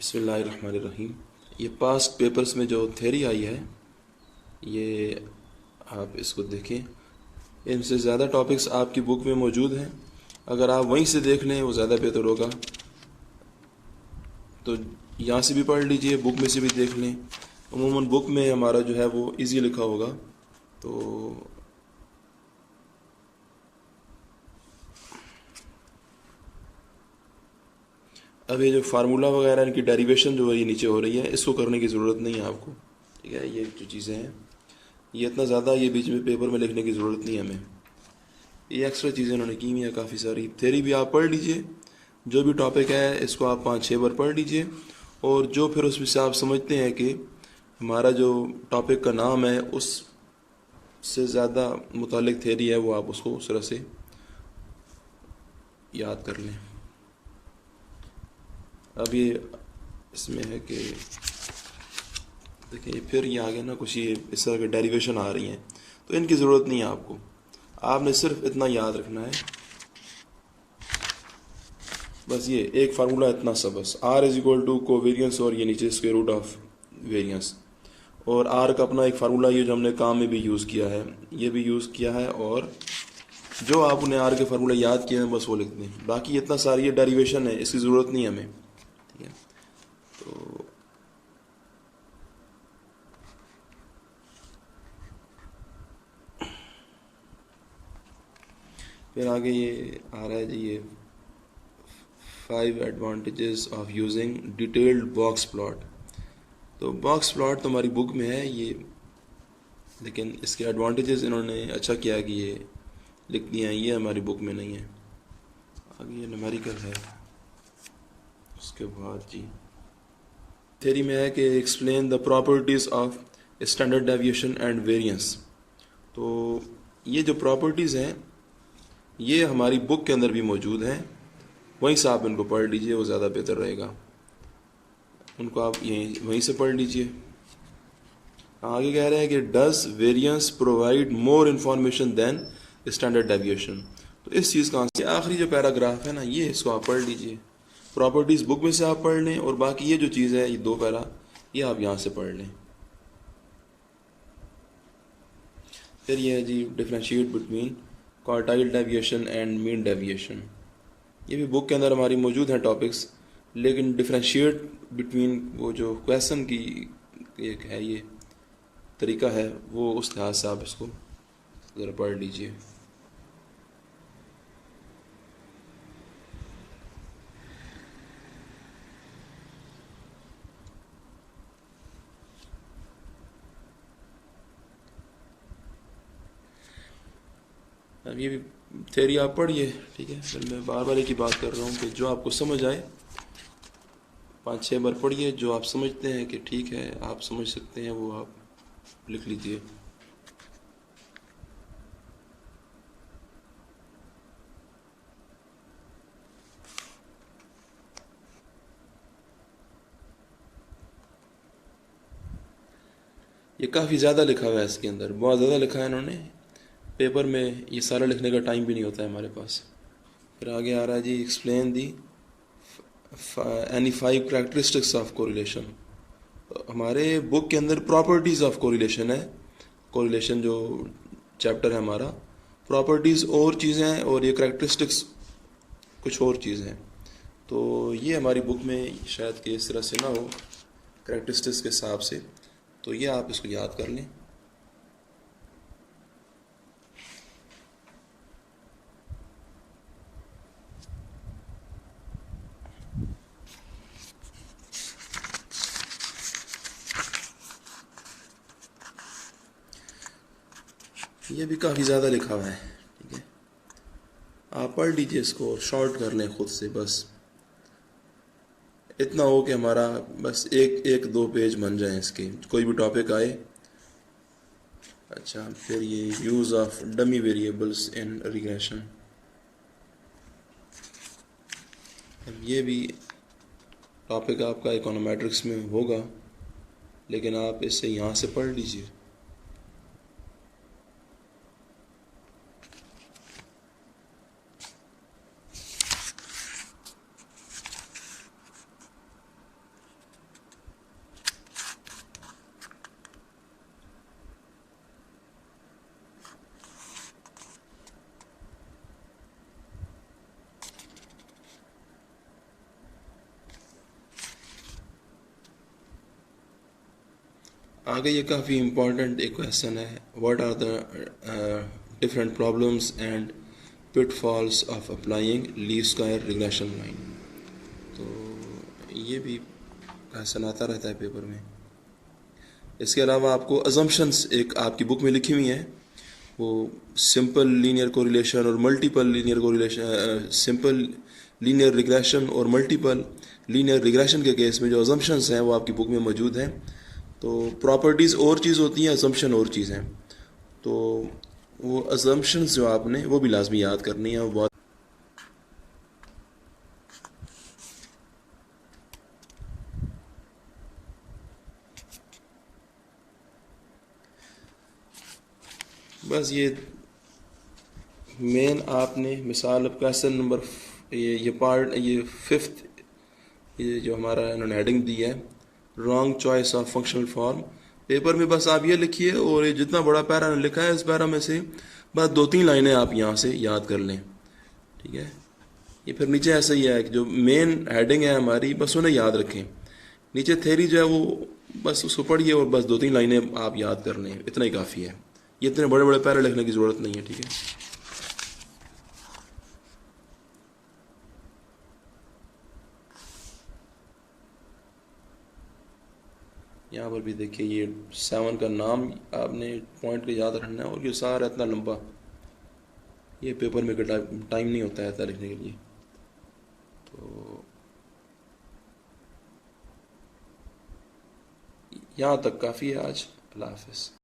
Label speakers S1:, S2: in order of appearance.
S1: बिस्मिल्लाहिर्रहमानिर्रहीम। ये past papers में जो थ्योरी आई है, ये आप इसको देखें। इनसे ज़्यादा टॉपिक्स आपकी बुक में मौजूद हैं। अगर आप वहीं से देख लें वो ज़्यादा बेहतर होगा। तो यहाँ से भी पढ़ लीजिए, बुक में से भी देख लें। अमूमन बुक में हमारा जो है वो इजी लिखा होगा। तो अब ये जो फार्मूला वगैरह इनकी डेरिवेशन जो है ये नीचे हो रही है, इसको करने की ज़रूरत नहीं है आपको। ठीक है, ये जो चीज़ें हैं ये इतना ज़्यादा ये बीच में पेपर में लिखने की ज़रूरत नहीं है हमें। ये एक्स्ट्रा चीज़ें उन्होंने की हुई हैं काफ़ी सारी। थ्योरी भी आप पढ़ लीजिए, जो भी टॉपिक है इसको आप 5-6 बार पढ़ लीजिए। और जो फिर उसमें से आप समझते हैं कि हमारा जो टॉपिक का नाम है उससे ज़्यादा मुतालिक थ्योरी है, वो आप उसको उस तरह से याद कर लें। अब ये इसमें है कि देखिए फिर ये आगे ना कुछ ये इस तरह की डेरिवेशन आ रही हैं, तो इनकी ज़रूरत नहीं है आपको। आपने सिर्फ इतना याद रखना है, बस ये एक फार्मूला इतना सा बस। R is equal to covariance और ये नीचे स्क्वायर रूट ऑफ वेरियंस। और आर का अपना एक फार्मूला ये जो हमने काम में भी यूज़ किया है, ये भी यूज़ किया है। और जो आपने आर के फार्मूला याद किए हैं बस वो लिख दें। बाकी इतना सारी ये डेरिवेशन है, इसकी ज़रूरत नहीं है हमें। ठीक है, तो फिर आगे ये आ रहा है जी, ये 5 advantages of using detailed box plot. तो बॉक्स प्लॉट तो हमारी बुक में है ये, लेकिन इसके एडवांटेजेस इन्होंने अच्छा किया कि ये लिख दिए हैं, ये हमारी बुक में नहीं है। आगे ये न्यूमेरिकल है। उसके बाद जी थ्योरी में है कि explain the properties of standard deviation and variance. तो ये जो प्रॉपर्टीज़ हैं ये हमारी बुक के अंदर भी मौजूद हैं, वहीं से आप इनको पढ़ लीजिए, वो ज़्यादा बेहतर रहेगा। उनको आप यहीं वहीं से पढ़ लीजिए। आगे कह रहे हैं कि does variance provide more information than standard deviation. तो इस चीज़ का आंसर आखिरी जो पैराग्राफ है ना, ये इसको आप पढ़ लीजिए। प्रॉपर्टीज़ बुक में से आप पढ़ लें, और बाकी ये जो चीज़ है ये 2 पैरा ये आप यहाँ से पढ़ लें। फिर ये है जी differentiate between quartile deviation and mean deviation. ये भी बुक के अंदर हमारी मौजूद हैं टॉपिक्स, लेकिन डिफ्रेंशिएट बिटवीन वो जो क्वेश्चन की एक है ये तरीका है, वो उस लिहाज से आप इसको ज़रा पढ़ लीजिए। अब ये भी थ्योरी आप पढ़िए। ठीक है, फिर मैं बार बार एक ही बात कर रहा हूँ कि जो आपको समझ आए 5-6 बार पढ़िए। जो आप समझते हैं कि ठीक है आप समझ सकते हैं, वो आप लिख लीजिए। ये काफ़ी ज़्यादा लिखा हुआ है इसके अंदर, बहुत ज़्यादा लिखा है इन्होंने। पेपर में ये सारा लिखने का टाइम भी नहीं होता है हमारे पास। फिर आगे आ रहा है जी explain the any 5 characteristics of correlation. हमारे बुक के अंदर प्रॉपर्टीज़ ऑफ कोरिलेशन है। कोरिलेशन जो चैप्टर है हमारा, प्रॉपर्टीज़ और चीज़ें हैं और ये करेक्टरिस्टिक्स कुछ और चीज़ हैं। तो ये हमारी बुक में शायद कि इस तरह से ना हो करेक्टरिस्टिक्स के हिसाब से, तो ये आप इसको याद कर लें। ये भी काफ़ी ज़्यादा लिखा हुआ है। ठीक है, आप पढ़ लीजिए इसको और शॉर्ट कर लें खुद से। बस इतना हो कि हमारा बस एक 2 पेज बन जाए इसके, कोई भी टॉपिक आए। अच्छा, फिर ये use of dummy variables in regression, ये भी टॉपिक आपका इकोनोमेट्रिक्स में होगा, लेकिन आप इससे यहाँ से पढ़ लीजिए। आगे ये काफ़ी इम्पोर्टेंट एक क्वेश्चन है, what are the different problems and pitfalls of applying least square regression line. तो ये भी क्वेश्चन आता रहता है पेपर में। इसके अलावा आपको अजम्पशंस एक आपकी बुक में लिखी हुई हैं, वो सिंपल लीनियर कोरिलेशन और multiple linear correlation, simple linear regression और मल्टीपल लीनियर रिग्रेशन के केस में जो अजम्पशंस हैं वो आपकी बुक में मौजूद हैं। तो प्रॉपर्टीज़ और चीज़ होती हैं, अजम्पशन और चीज़ हैं। तो वो अजम्पशंस जो आपने वो भी लाजमी याद करनी है, वो बहुत। बस मेन आपने मिसाल, अब क्वेश्चन नंबर ये पार्ट, ये फिफ्थ, ये जो हमारा इन्होंने हेडिंग दी है, wrong choice of functional form. Paper में बस आप ये लिखिए और ये जितना बड़ा पैरा ने लिखा है इस पैरा में से बस 2-3 लाइनें आप यहाँ से याद कर लें, ठीक है। ये फिर नीचे ऐसा ही है कि जो मेन हेडिंग है हमारी बस उन्हें याद रखें, नीचे थ्योरी जो है वो बस उसको पढ़िए और बस 2-3 लाइनें आप याद कर लें, इतना ही काफ़ी है। ये इतने बड़े बड़े पैरा लिखने की ज़रूरत नहीं है, ठीक है। यहाँ पर भी देखिए, ये 7 का नाम आपने पॉइंट के याद रखना है, और ये सारा इतना लंबा, ये पेपर में टाइम नहीं होता है ऐसा लिखने के लिए। तो यहाँ तक काफ़ी है आज। अल्लाह हाफिज़।